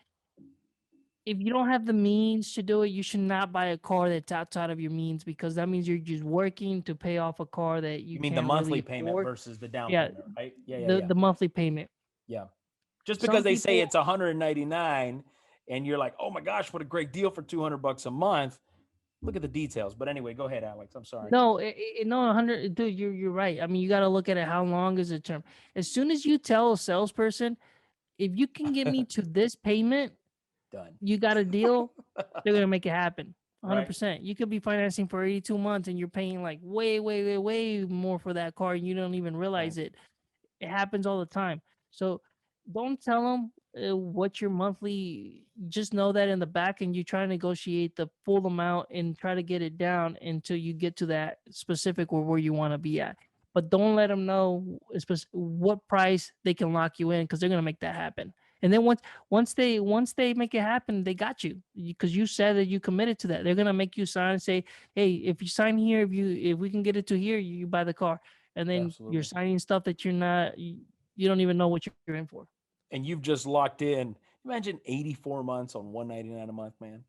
If you don't have the means to do it, you should not buy a car that's outside of your means because that means you're just working to pay off a car that you You mean the can't really monthly payment afford. versus the down Yeah, payment, right? Yeah, yeah, the yeah. the monthly payment. Yeah. Just because Some they say people it's 199 and you're like, "Oh my gosh, what a great deal for 200 bucks a month." Look at the details. But anyway, go ahead, Alex. I'm sorry. no, no, 100, dude. You're right. I mean, you got to look at it. How long is the term? As soon as you tell a salesperson, if you can get me to this payment, Done. you got a deal, they're gonna make it happen. Right? 100%. You could be financing for 82 months and you're paying like way, way, way, way more for that car and you don't even Right. realize it. It happens all the time. So don't tell them what your monthly. Just know that in the back, and you try to negotiate the full amount and try to get it down until you get to that specific where you want to be at. But don't let them know what price they can lock you in because they're gonna make that happen. And then once they make it happen, they got you because you said that you committed to that. They're gonna make you sign and say, "Hey, if you sign here, if we can get it to here, you buy the car." And then you're Absolutely. signing stuff that you don't even know what you're in for. And you've just locked in. Imagine 84 months on 199 a month, man.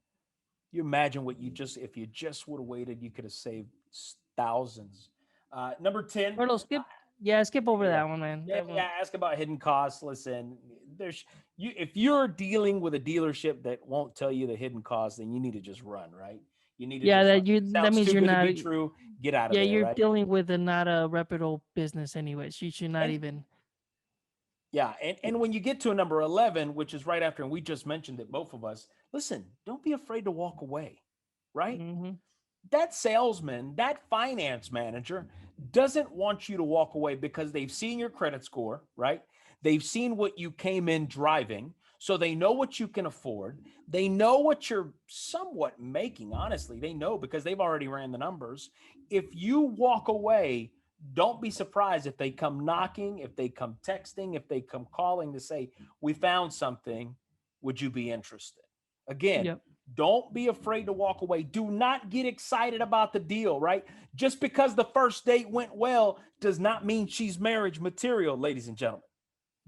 You imagine what you just if you just would have waited, you could have saved thousands. Number 10. Carlos, skip over Yeah. that one, man. Yeah, That one. yeah. Ask about hidden costs. Listen, there's you if you're dealing with a dealership that won't tell you the hidden costs, then you need to just run, right? You need to Yeah, just run. that Sounds means too you're good to not. be true. Get out of Yeah, there, you're right? dealing with a not a reputable business, anyways. You should not And even. yeah, and when you get to a number 11, which is right after, and we just mentioned it, both of us, listen, don't be afraid to walk away, right? Hmm. That salesman, that finance manager doesn't want you to walk away because they've seen your credit score, right? They've seen what you came in driving. So they know what you can afford. They know what you're somewhat making, honestly. They know because they've already ran the numbers. If you walk away, don't be surprised if they come knocking, if they come texting, if they come calling to say, "We found something. Would you be interested?" Again, Yep. don't be afraid to walk away. Do not get excited about the deal, right? Just because the first date went well does not mean she's marriage material, ladies and gentlemen,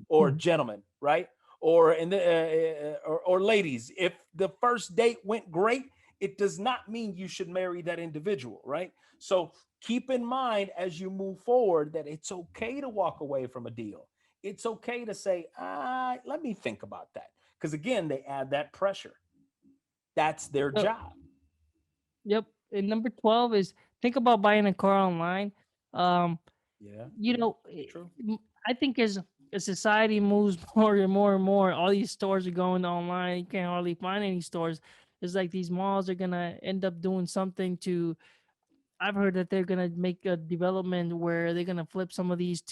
or Mhm. gentlemen, right? Or in the or ladies, if the first date went great, it does not mean you should marry that individual, right? So keep in mind as you move forward that it's okay to walk away from a deal. It's okay to say, let me think about that. Because again, they add that pressure. That's their So, job. yep. And number 12 is think about buying a car online. Um, Yeah, you yeah, know, true. I think as society moves more and more and more, all these stores are going online. You can't hardly find any stores. It's like these malls are gonna end up doing something to. I've heard that they're gonna make a development where they're gonna flip some of these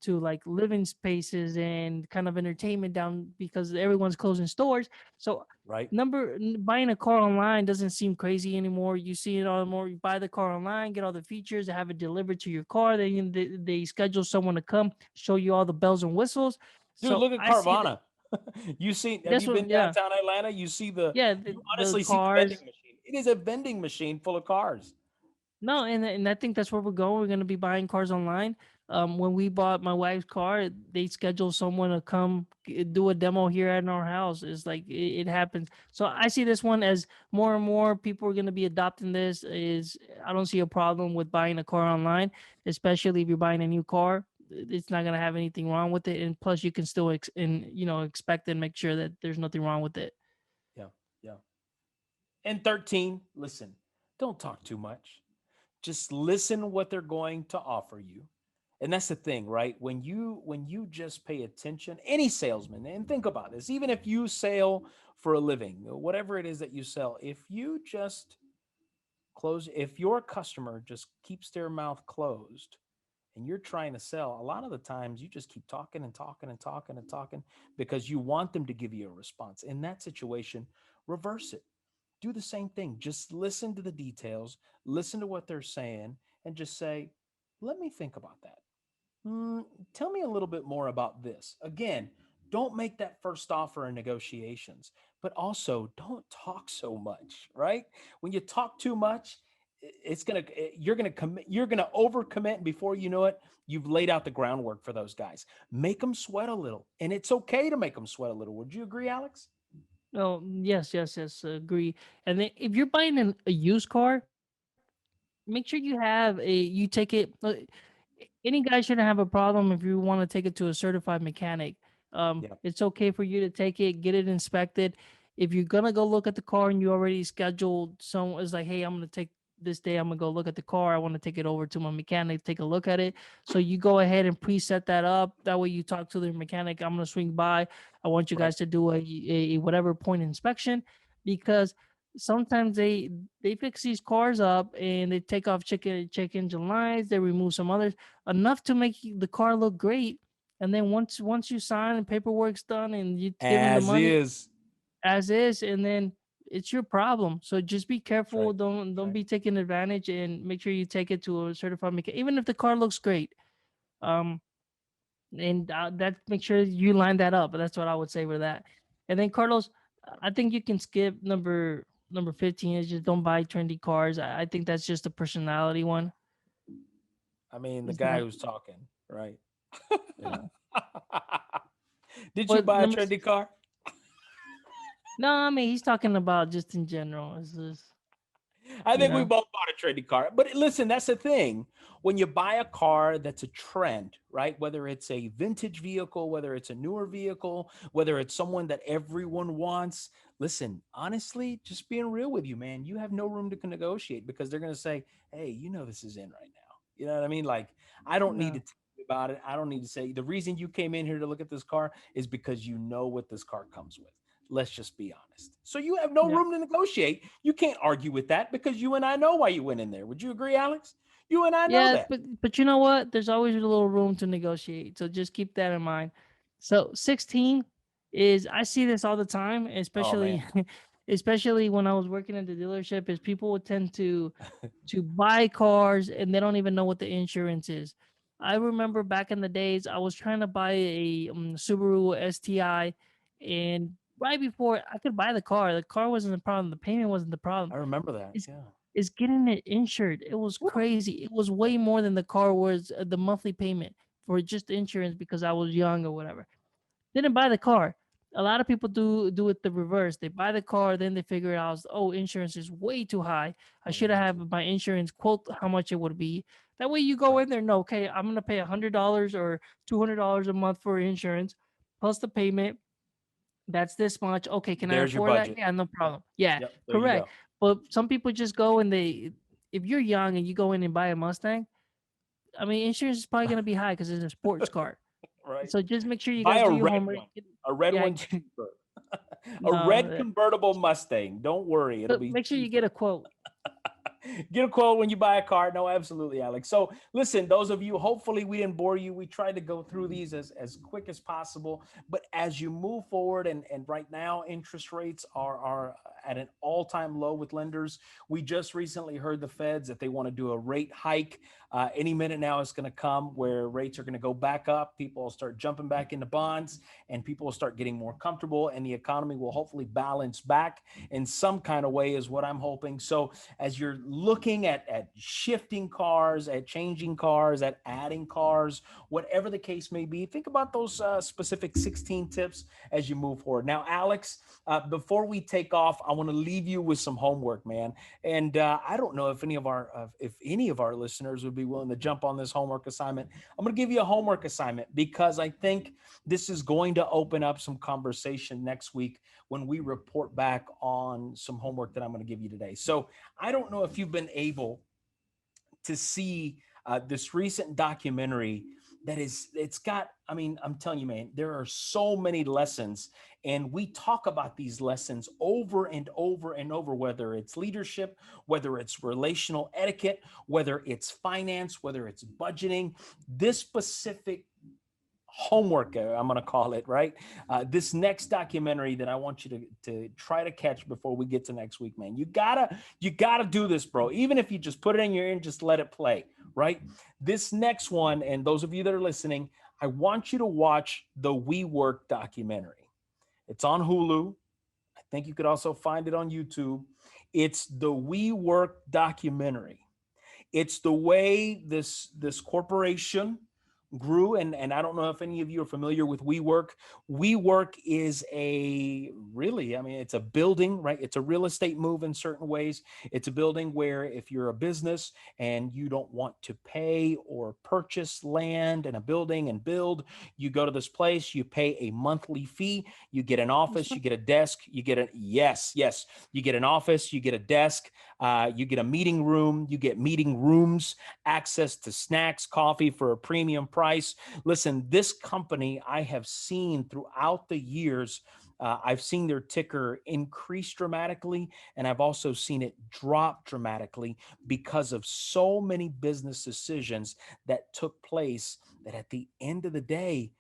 to like living spaces and kind of entertainment down because everyone's closing stores. So Right. buying a car online doesn't seem crazy anymore. You see it all more. You buy the car online, get all the features, have it delivered to your car. They schedule someone to come show you all the bells and whistles. Dude, So look at I see that. Carvana. Have That's you what, been yeah, downtown Atlanta? You see yeah, you the honestly see the vending cars. machine. It is a vending machine full of cars. No, and I think that's where we're going. We're gonna be buying cars online. When we bought my wife's car, they scheduled someone to come do a demo here at our house. It's like it happens. So I see this one as more and more people are gonna be adopting this. Is I don't see a problem with buying a car online, especially if you're buying a new car. It's not gonna have anything wrong with it, and plus you can still expect and make sure that there's nothing wrong with it. Yeah, yeah. And 13, listen, don't talk too much. Just listen what they're going to offer you. And that's the thing, right? When you just pay attention, any salesman, and think about this, even if you sell for a living, whatever it is that you sell, if you just if your customer just keeps their mouth closed and you're trying to sell, a lot of the times you just keep talking and talking and talking and talking because you want them to give you a response. In that situation, reverse it. Do the same thing. Just listen to the details, listen to what they're saying, and just say, let me think about that. Mm, tell me a little bit more about this. Again, don't make that first offer in negotiations, but also don't talk so much, right? When you talk too much, you're gonna overcommit, and before you know it, you've laid out the groundwork for those guys. Make them sweat a little, and it's okay to make them sweat a little. Would you agree, Alex? Oh, yes, yes, yes, agree. And then if you're buying a used car, make sure you take it. Any guy shouldn't have a problem if you want to take it to a certified mechanic. Yeah, It's okay for you to take it, get it inspected. If you're gonna go look at the car and you already scheduled someone, it's like, hey, I'm gonna take this day. I'm gonna go look at the car. I want to take it over to my mechanic, take a look at it. So you go ahead and preset that up. That way, you talk to the mechanic. I'm gonna swing by. I want you right. guys to do a whatever point inspection because sometimes they fix these cars up and they take off check engine lights, they remove some others enough to make the car look great, and then once you sign and paperwork's done and you give them the As money is. as is, and then it's your problem. So just be That's careful, right. don't That's don't right. be taking advantage, and make sure you take it to a certified mechanic even if the car looks great. um and that make sure you line that up. But that's what I would say for that. And then Carlos, I think you can skip number 15 is just don't buy trendy cars. I think that's just a personality one. I mean, the It's guy not. who's talking, right? Yeah. Did you But buy a trendy car? no, I mean he's talking about just in general. It's just I you think we know. both bought a trendy car. But listen, that's the thing. When you buy a car that's a trend, right? Whether it's a vintage vehicle, whether it's a newer vehicle, whether it's someone that everyone wants, listen, honestly, just being real with you, man, you have no room to negotiate because they're going to say, hey, you know, this is in right now. You know what I mean? Like, I don't need to No. tell you about it. I don't need to say the reason you came in here to look at this car is because you know what this car comes with. Let's just be honest. So you have no Yeah. room to negotiate. You can't argue with that because you and I know why you went in there. Would you agree, Alex? You and I know Yeah, that. but you know what? There's always a little room to negotiate. So just keep that in mind. So 16 is I see this all the time, Oh man. especially especially when I was working at the dealership, is people would tend to buy cars and they don't even know what the insurance is. I remember back in the days I was trying to buy a Subaru STI, and right before I could buy the car wasn't the problem, the payment wasn't the problem. I remember that. It's Yeah. it's getting it insured. It was Woo. crazy. It was Yeah. way more than the car was the monthly payment for just insurance because I was young or whatever. Didn't buy the car. A lot of people do it the reverse. They buy the car, then they figure out, oh, insurance is way too high. I should Way too. have my insurance quote how much it would be. That way you go Right. in there, no, okay, I'm gonna pay $100 or $200 a month for insurance plus the payment. That's this much. Okay, can I There's your afford that? budget. Yeah, no Yep. problem. Yeah, Yep. There you correct. go. But some people just go and if you're young and you go in and buy a Mustang, I mean, insurance is probably gonna be high because it's a sports car. Right. So just make sure you Buy guys a do your red homework. one. A red Yeah, one's cheaper. A no, red convertible Mustang. Don't worry, it'll but be make sure you get cheaper. a quote. Get a quote when you buy a car. No, absolutely, Alex. So listen, those of you, hopefully we didn't bore you. We tried to go through these as quick as possible. But as you move forward, and right now interest rates are at an all-time low with lenders. We just recently heard the feds that they want to do a rate hike. Any minute now is going to come where rates are going to go back up. People will start jumping back into bonds, and people will start getting more comfortable, and the economy will hopefully balance back in some kind of way is what I'm hoping. So as you're looking at shifting cars, at changing cars, at adding cars, whatever the case may be, think about those specific 16 tips as you move forward. Now, Alex, before we take off, I want to leave you with some homework, man. And I don't know if any of our listeners would be willing to jump on this homework assignment. I'm going to give you a homework assignment because I think this is going to open up some conversation next week when we report back on some homework that I'm going to give you today. So I don't know if you've been able to see this recent documentary it's got, I mean, I'm telling you, man, there are so many lessons, and we talk about these lessons over and over and over, whether it's leadership, whether it's relational etiquette, whether it's finance, whether it's budgeting. This specific homework, I'm going to call it, right? This next documentary that I want you to try to catch before we get to next week, man. You gotta do this, bro. Even if you just put it in your ear and just let it play, right? This next one, and those of you that are listening, I want you to watch the Wework documentary. It's on Hulu. I think you could also find it on YouTube. It's the Wework documentary. It's the way this corporation grew, and I don't know if any of you are familiar with WeWork. WeWork is it's a building, right? It's a real estate move in certain ways. It's a building where if you're a business and you don't want to pay or purchase land and a building and build, you go to this place, you pay a monthly fee, you get an office, you get a desk, you get you get an office, you get a desk, you get a meeting room, you get meeting rooms, access to snacks, coffee for a premium price. Listen, this company I have seen throughout the years, I've seen their ticker increase dramatically, and I've also seen it drop dramatically because of so many business decisions that took place that at the end of the day,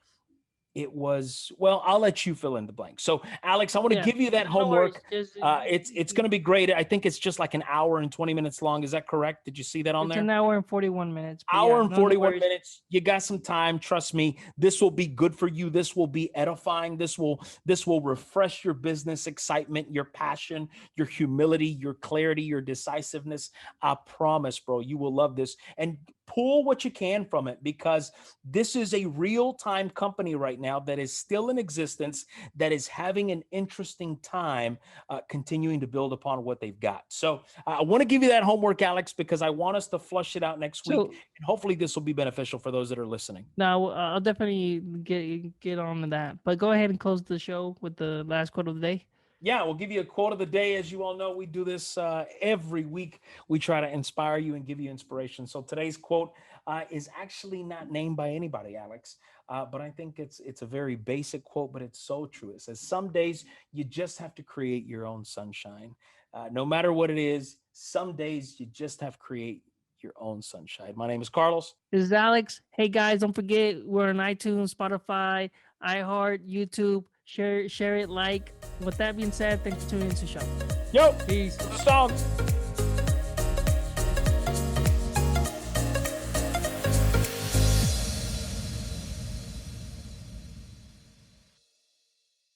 it was, well, I'll let you fill in the blank. So, Alex, I want to give you that No worries. homework. It's going to be great. I think it's just like an hour and 20 minutes long. Is that correct? Did you see that on It's there? an hour and 41 minutes. Hour and 41 minutes. You got some time. Trust me. This will be good for you. This will be edifying. This will refresh your business excitement, your passion, your humility, your clarity, your decisiveness. I promise, bro, you will love this. And pull what you can from it, because this is a real-time company right now that is still in existence, that is having an interesting time continuing to build upon what they've got. So I want to give you that homework, Alex, because I want us to flush it out next week, and hopefully this will be beneficial for those that are listening. No, I'll definitely get on to that. But go ahead and close the show with the last quote of the day. Yeah, we'll give you a quote of the day. As you all know, we do this every week. We try to inspire you and give you inspiration. So today's quote is actually not named by anybody, Alex, but I think it's a very basic quote, but it's so true. It says, some days you just have to create your own sunshine. No matter what it is, some days you just have to create your own sunshine. My name is Carlos. This is Alex. Hey, guys, don't forget, we're on iTunes, Spotify, iHeart, YouTube. Share it, like. With that being said, thanks for tuning into the show. Yo, peace. Songs.